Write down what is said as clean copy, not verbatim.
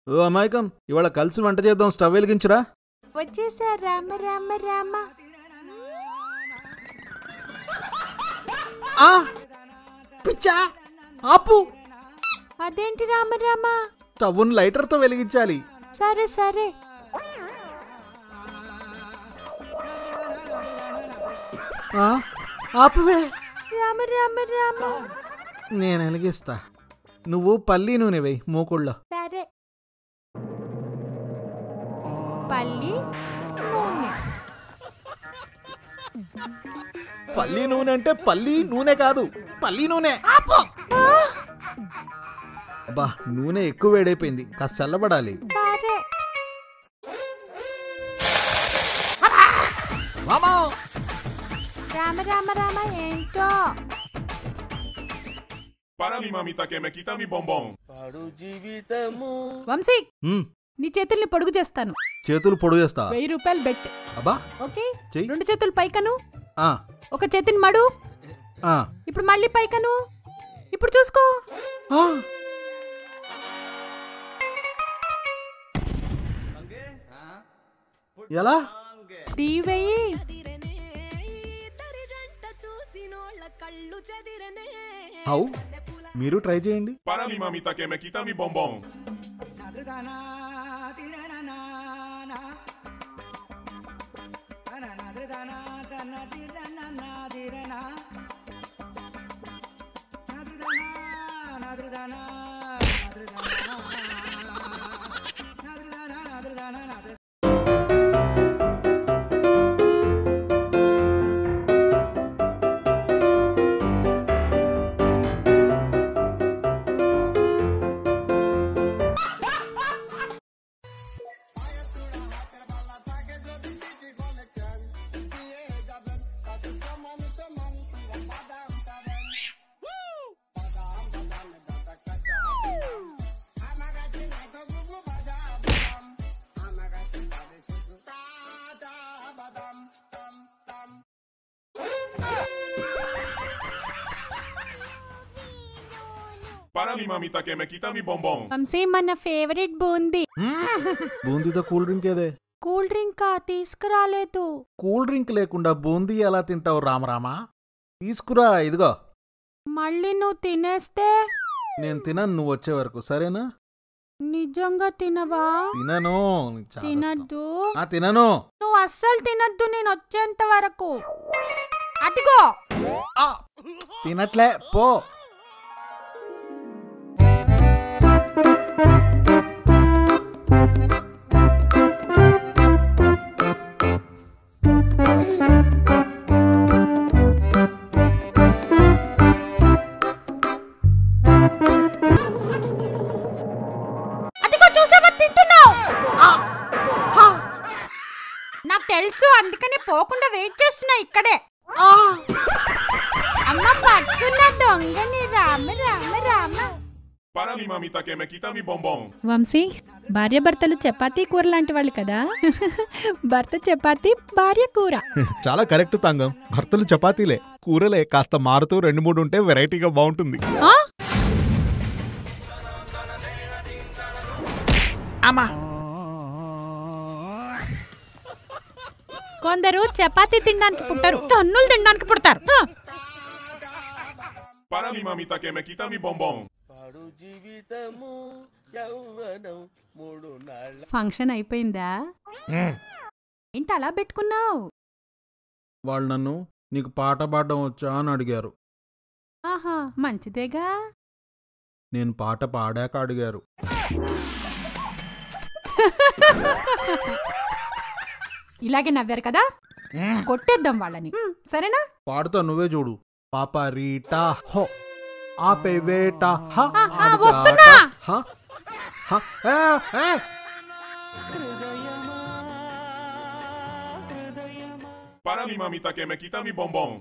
ఓ అమాయకం, ఇవాళ కలిసి వంట చేద్దాం. స్టవ్ వెలిగించురా. వచ్చేసా రామ రామ రామ. పిచ్చా, ఆపు. అదేంటి రామ రామ? స్టవ్ను లైటర్తో వెలిగించాలి. సరే సరే. ఆపువే. రామ రామ రామ. నేను వెలిగిస్తా, నువ్వు పల్లి నూనె వేయి మూకుళ్ళో. సరే. పల్లి నూనె. పల్లి నూనె అంటే పల్లి నూనె కాదు, పల్లి నూనె. అబ్బా, నూనె ఎక్కువ వేడైపోయింది, కాస్త చల్లబడాలి. సరే. రామ రామ రామ ఏంటో. వంశీ, నీ చేతుల్ని పొడుగు చేస్తాను. చేతులు పొడుగు చేస్తా. 1000 రూపాయలు బెట్. అబ్బా, ఓకే. చెయ్యి. 2 చేతులు పైకను, ఒక చేతిని మడు. ఇప్పుడు మళ్ళీ పైకను. ఇప్పుడు చూసుకో. ఎలా? తీవేయి. హౌ? మీరు ట్రై చేయండి. వంశీ, మన ఫేవరెట్ బూందీ. బూందీతో కూల్ డ్రింక్ ఏదే? కూల్ డ్రింక్ తీసుకురాలేదు. కూల్ డ్రింక్ లేకుండా బూందీ ఎలా తింటావు రామరామా? తీసుకురా, ఇదిగో. మళ్ళీ నువ్వు తినేస్తే? నేను తినను నువ్వు వచ్చే వరకు, సరేనా? నిజంగా తినవా? తినను. తినద్దు. తినను. నువ్వు అస్సలు తినద్దు నేను వచ్చేంత వరకు. అదిగో. తినట్లే, పో. నాకు తెలుసు, అందుకనే పోకుండా వెయిట్ చేస్తున్నా ఇక్కడే. అమ్మ పట్టుకున్న దొంగని. రామ రామ రామ. వంశీ, భార్యాభర్తలు చపాతీ కూర లాంటి వాళ్ళు కదా. భర్త చపాతీ, భార్య కూర. చాలా కరెక్ట్ తంగం. భర్తలు చపాతీలే, కూరలే కాస్త మారుతూ 2-3 ఉంటే వెరైటీగా బాగుంటుంది. కొందరు చపాతీ తినడానికి పుట్టరు, తన్నులు తినడానికి పుడతారు. ఫంక్షన్ అయిపోయిందా? ఏంటి అలా పెట్టుకున్నావు? వాళ్ళు నన్ను నీకు పాట పాడడం వచ్చా అని అడిగారు. ఆహా, మంచిదేగా. నేను పాట పాడాక అడిగారు. ఇలాగే నవ్వారు కదా, కొట్టేద్దాం వాళ్ళని. సరేనా? పాడుతా, నువ్వే చూడు. పాపా రీటా హో ఆపే వేటా వస్తున్నా. Para mi mamita que me quita mi bombón.